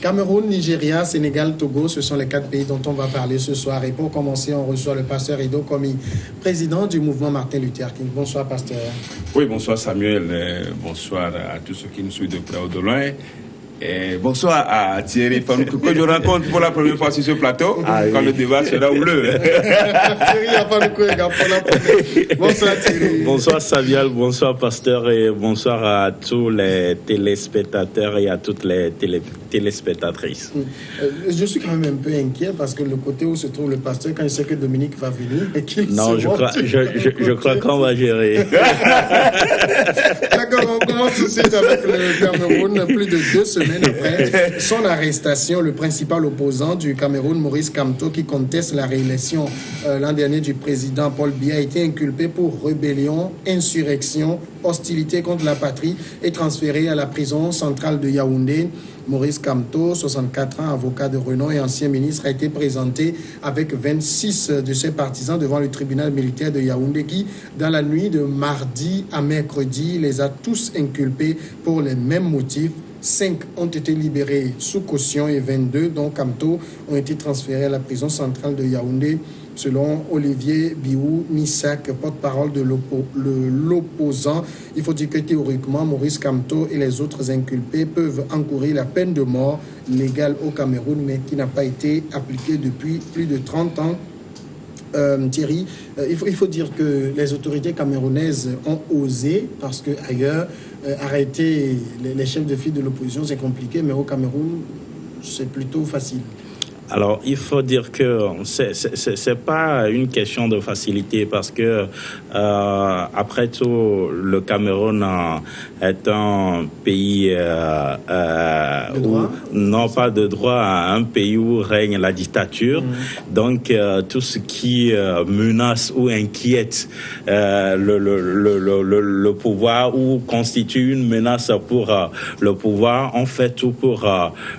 Cameroun, Nigeria, Sénégal, Togo, ce sont les 4 pays dont on va parler ce soir. Et pour commencer, on reçoit le pasteur Edo Komi, président du mouvement Martin Luther King. Bonsoir, pasteur. Oui, bonsoir Samuel. Bonsoir à tous ceux qui nous suivent de près ou de loin. Et bonsoir à Thierry Fanoukou, que je rencontre pour la première fois sur ce plateau, quand le débat sera houleux. Thierry Fanoukou, bonsoir Thierry. Bonsoir Samuel, bonsoir pasteur et bonsoir à tous les téléspectateurs et à toutes les téléspectatrices. Je suis quand même un peu inquiet parce que le côté où se trouve le pasteur, quand il sait que Dominique va venir et qu'il je crois qu'on va gérer. D'accord, on commence tout de suite avec le Cameroun. Plus de 2 semaines après son arrestation, le principal opposant du Cameroun, Maurice Kamto, qui conteste la réélection l'an dernier du président Paul Biya, a été inculpé pour rébellion, insurrection, hostilité contre la patrie et transféré à la prison centrale de Yaoundé. Maurice Kamto, 64 ans, avocat de renom et ancien ministre, a été présenté avec 26 de ses partisans devant le tribunal militaire de Yaoundé qui, dans la nuit de mardi à mercredi, les a tous inculpés pour les mêmes motifs. 5 ont été libérés sous caution et 22, dont Kamto, ont été transférés à la prison centrale de Yaoundé. Selon Olivier Biou Nissak, porte-parole de l'opposant, il faut dire que théoriquement, Maurice Kamto et les autres inculpés peuvent encourir la peine de mort légale au Cameroun, mais qui n'a pas été appliquée depuis plus de 30 ans. Thierry, il faut dire que les autorités camerounaises ont osé, parce qu'ailleurs, arrêter les chefs de file de l'opposition, c'est compliqué, mais au Cameroun, c'est plutôt facile. Alors, il faut dire que c'est pas une question de facilité parce que, après tout, le Cameroun est un pays où, non pas de droit, un pays où règne la dictature. Donc, tout ce qui menace ou inquiète le pouvoir ou constitue une menace pour le pouvoir, on fait tout pour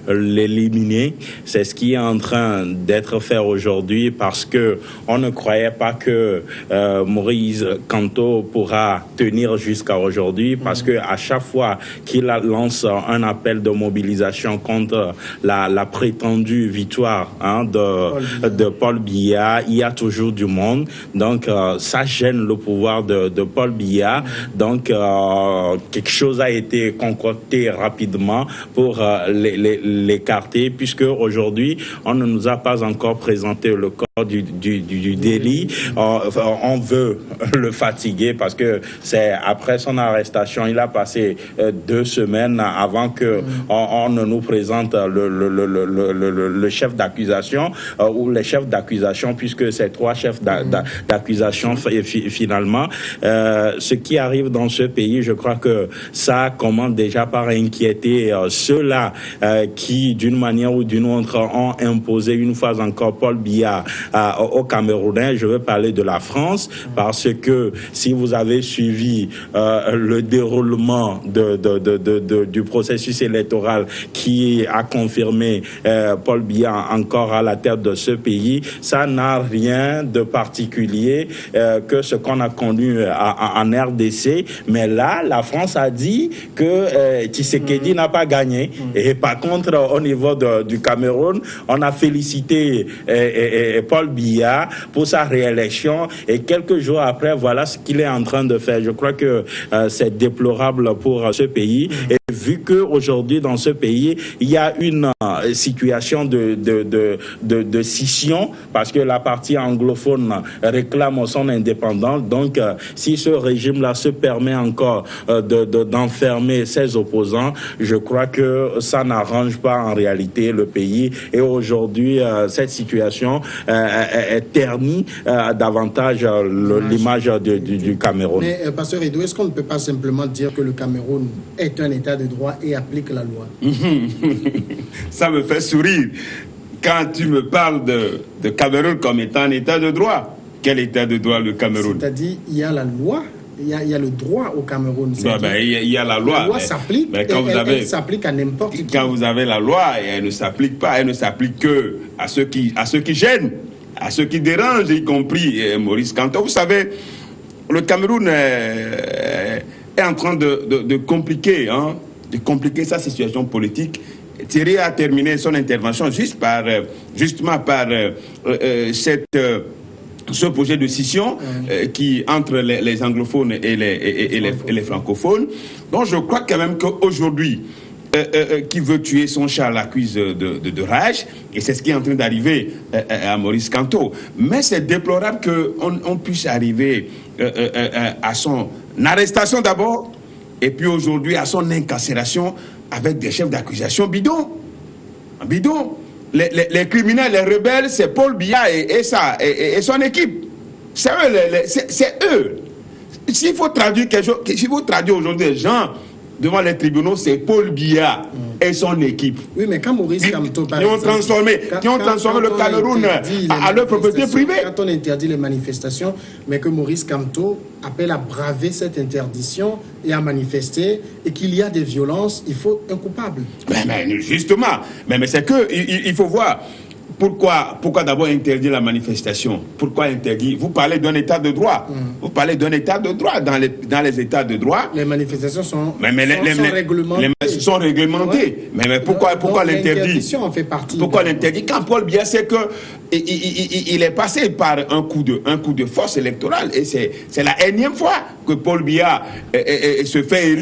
l'éliminer. C'est ce qui est en train d'être fait aujourd'hui parce que on ne croyait pas que Maurice Kamto pourra tenir jusqu'à aujourd'hui parce que à chaque fois qu'il lance un appel de mobilisation contre la prétendue victoire de Paul Biya, il y a toujours du monde. Donc ça gêne le pouvoir de Paul Biya. Donc quelque chose a été concocté rapidement pour l'écarter puisque aujourd'hui on ne nous a pas encore présenté le corps du délit. On veut le fatiguer parce que c'est après son arrestation, il a passé 2 semaines avant que on ne nous présente le chef d'accusation ou les chefs d'accusation, puisque c'est 3 chefs d'accusation finalement. Ce qui arrive dans ce pays, je crois que ça commence déjà par inquiéter ceux-là qui, d'une manière ou d'une autre, ont imposé une fois encore Paul Biya au Camerounais. Je veux parler de la France parce que si vous avez suivi le déroulement du processus électoral qui a confirmé Paul Biya encore à la tête de ce pays, ça n'a rien de particulier que ce qu'on a connu en RDC. Mais là, la France a dit que Tshisekedi n'a pas gagné. Et par contre, au niveau du Cameroun, on a félicité Paul Biya pour sa réélection et quelques jours après, voilà ce qu'il est en train de faire. Je crois que c'est déplorable pour ce pays. Et vu qu'aujourd'hui, dans ce pays, il y a une situation de scission parce que la partie anglophone réclame son indépendance. Donc, si ce régime-là se permet encore d'enfermer ses opposants, je crois que ça n'arrange pas en réalité le pays. Et aujourd'hui, cette situation est ternie davantage l'image du Cameroun. Mais, pasteur Edo, est-ce qu'on ne peut pas simplement dire que le Cameroun est un État de droit et applique la loi? Ça me fait sourire quand tu me parles de Cameroun comme étant un État de droit. Quel État de droit le Cameroun? C'est-à-dire, il y a la loi. Il y a le droit au Cameroun. Il y a la loi. La loi s'applique, mais elle s'applique à n'importe qui. Quand vous avez la loi, elle ne s'applique pas. Elle ne s'applique que à ceux qui gênent, à ceux qui dérangent, y compris Maurice Kamto. Vous savez, le Cameroun est en train de compliquer sa situation politique Thierry a terminé son intervention justement par ce projet de scission qui entre les anglophones et les francophones. Donc je crois quand même qu'aujourd'hui, qui veut tuer son chat à la cuisse de rage, et c'est ce qui est en train d'arriver à Maurice Kamto. Mais c'est déplorable qu'on puisse arriver à son arrestation d'abord, et puis aujourd'hui à son incarcération avec des chefs d'accusation bidons. Les criminels, les rebelles, c'est Paul Biya et son équipe. C'est eux. S'il faut traduire quelque chose, s'il faut traduire aujourd'hui les gens devant les tribunaux, c'est Paul Biya et son équipe. Oui, mais quand Maurice Kamto, qui ont transformé le Cameroun à leur propriété privée. Quand on interdit les manifestations, mais que Maurice Kamto appelle à braver cette interdiction et à manifester, et qu'il y a des violences, il faut un coupable. Mais justement, mais c'est que il faut voir. Pourquoi d'abord interdire la manifestation? Pourquoi interdire? Vous parlez d'un état de droit. Vous parlez d'un état de droit. Dans les états de droit, les manifestations sont réglementées. Sont réglementées. Ouais. Mais pourquoi l'interdire? Pourquoi l'interdire? Quand Paul Biya sait que il est passé par un coup de force électorale, et c'est la énième fois que Paul Biya se fait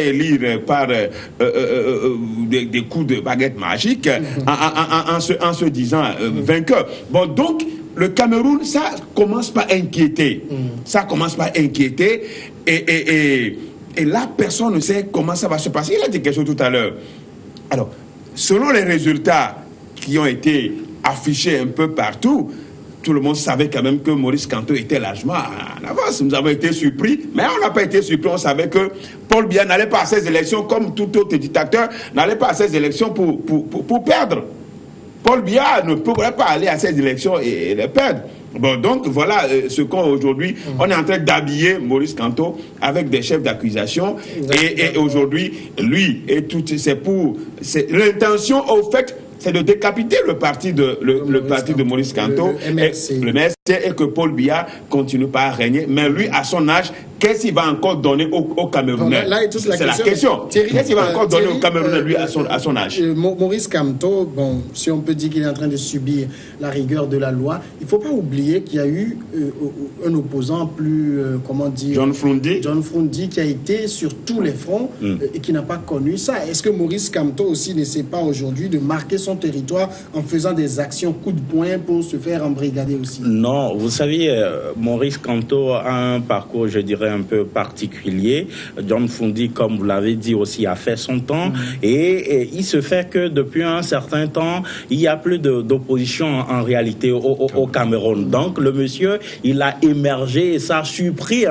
élire par des coups de baguette magique en se disant vainqueur. Bon, donc le Cameroun, ça commence par inquiéter. Et là, personne ne sait comment ça va se passer. Il a dit quelque chose tout à l'heure. Alors, selon les résultats qui ont été affichés un peu partout, tout le monde savait quand même que Maurice Kamto était largement en avance. Nous avons été surpris, mais on n'a pas été surpris. On savait que Paul Biya n'allait pas à ces élections, comme tout autre dictateur, n'allait pas à ces élections pour perdre. Paul Biya ne pourrait pas aller à ces élections et les perdre. Bon, donc voilà ce qu'aujourd'hui, on est en train d'habiller Maurice Kamto avec des chefs d'accusation. Et aujourd'hui, lui et tout, l'intention au fait, c'est de décapiter le parti de Maurice Kamto, le MRC, et que Paul Biya continue pas à régner. Mais lui, à son âge, qu'est-ce qu'il va encore donner aux Camerounais? C'est la question. Qu'est-ce qu'il va encore donner aux Camerounais, lui, à son âge? Maurice Kamto, bon, si on peut dire qu'il est en train de subir la rigueur de la loi, il ne faut pas oublier qu'il y a eu un opposant plus, John Froundi, qui a été sur tous les fronts et qui n'a pas connu ça. Est-ce que Maurice Kamto aussi ne sait pas aujourd'hui de marquer son territoire en faisant des actions coup de poing pour se faire embrigader aussi? Non, vous savez, Maurice Kamto a un parcours, je dirais, un peu particulier. John Froundi, comme vous l'avez dit aussi, a fait son temps et il se fait que depuis un certain temps, il n'y a plus d'opposition en réalité au Cameroun. Donc le monsieur, il a émergé et ça a surpris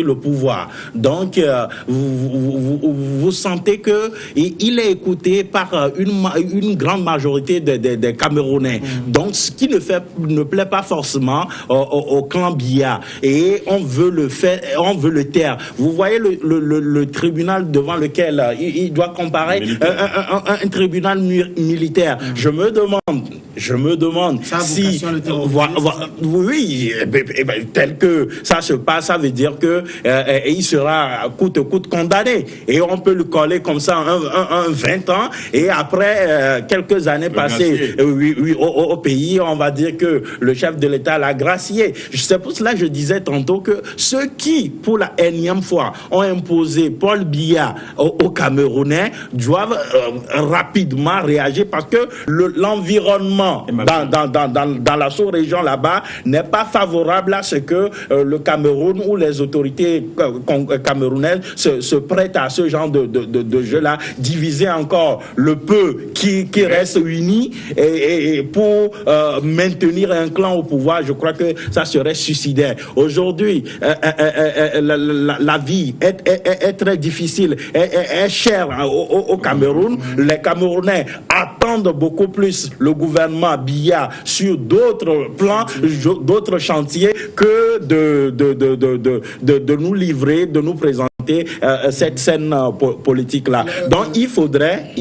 le pouvoir. Donc vous sentez que il est écouté par une grande majorité des Camerounais. Donc ce qui ne plaît pas forcément au clan Biya, et on veut le taire. Vous voyez le tribunal devant lequel il doit comparer, un tribunal militaire. Je me demande si oui, tel que ça se passe, ça veut dire que il sera coûte condamné, et on peut le coller comme ça un 20 ans, et après quelques années passées au pays, on va dire que le chef de l'État l'a gracié. C'est pour cela que je disais tantôt que ceux qui, pour la énième fois, ont imposé Paul Biya aux Camerounais doivent rapidement réagir, parce que l'environnement dans la sous-région là-bas n'est pas favorable à ce que le Cameroun ou les autorités camerounaises se prêtent à ce genre de jeu-là, diviser encore le peu qui reste uni et pour maintenir un clan au pouvoir. Je crois que ça serait suicidaire. Aujourd'hui, la vie est très difficile, est chère au Cameroun. Les Camerounais attendent beaucoup plus le gouvernement Biya sur d'autres plans, d'autres chantiers, que de nous livrer, de nous présenter cette scène politique-là. Donc il faudrait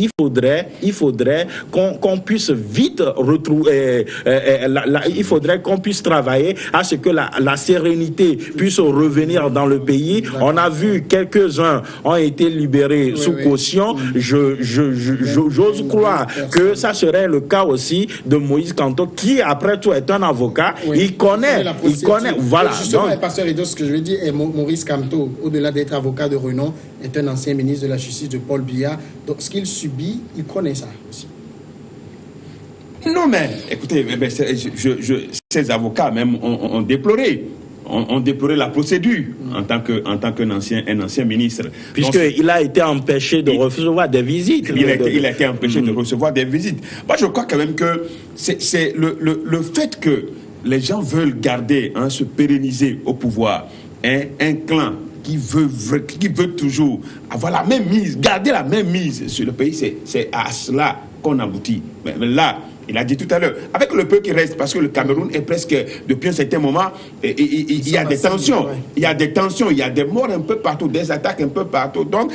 qu'on puisse vite retrouver, il faudrait qu'on puisse travailler à ce que la sérénité puisse revenir dans le pays. On a vu quelques-uns ont été libérés sous caution. J'ose croire que ça serait le cas aussi de Moïse Kamto, qui après tout est un avocat. Il connaît, voilà. Justement, donc, pasteur Edo, ce que je veux dire, est Maurice Kamto, au-delà d'être avocat de renom, est un ancien ministre de la Justice de Paul Biya. Donc, ce qu'il subit, il connaît ça aussi. Non, mais écoutez, ces avocats même ont déploré. On déplorait la procédure en tant qu'un ancien ministre. Puisqu'il a été empêché de recevoir des visites. Il a été empêché de recevoir des visites. Moi, je crois quand même que c'est le fait que les gens veulent garder, se pérenniser au pouvoir, un clan qui veut toujours avoir la même mise, garder la même mise sur le pays, c'est à cela qu'on aboutit. Mais là, il a dit tout à l'heure, avec le peu qui reste, parce que le Cameroun est presque, depuis un certain moment, il y a des tensions. Il y a des tensions, il y a des morts un peu partout, des attaques un peu partout. Donc,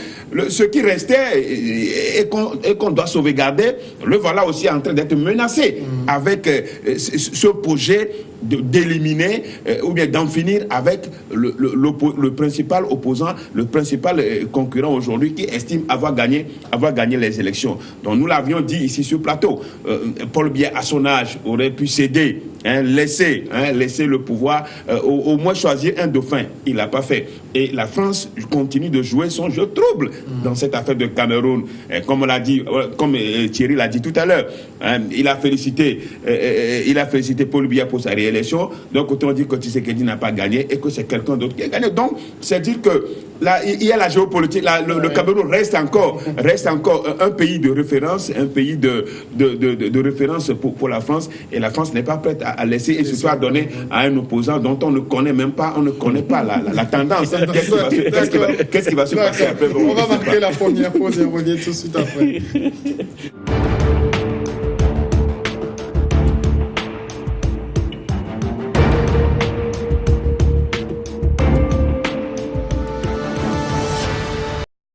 ce qui restait et qu'on doit sauvegarder, le voilà aussi en train d'être menacé avec ce projet d'éliminer ou bien d'en finir avec le principal opposant, le principal concurrent aujourd'hui qui estime avoir gagné les élections. Donc nous l'avions dit ici sur le plateau, Paul Biya à son âge aurait pu céder, laisser le pouvoir, au moins choisir un dauphin. Il l'a pas fait. Et la France continue de jouer son jeu trouble dans cette affaire de Cameroun. Comme on l'a dit, comme Thierry l'a dit tout à l'heure, il a félicité Paul Biya pour sa réélection. Donc autant dire que Tshisekedi n'a pas gagné et que c'est quelqu'un d'autre qui a gagné. Donc c'est dire que là il y a la géopolitique. Là, le Cameroun reste encore un pays de référence, un pays de référence pour la France, et la France n'est pas prête à laisser et surtout à donner à un opposant dont on ne connaît même pas, la tendance. Qu'est-ce qui va se passer après? On va marquer la première pause et on revient tout de suite après.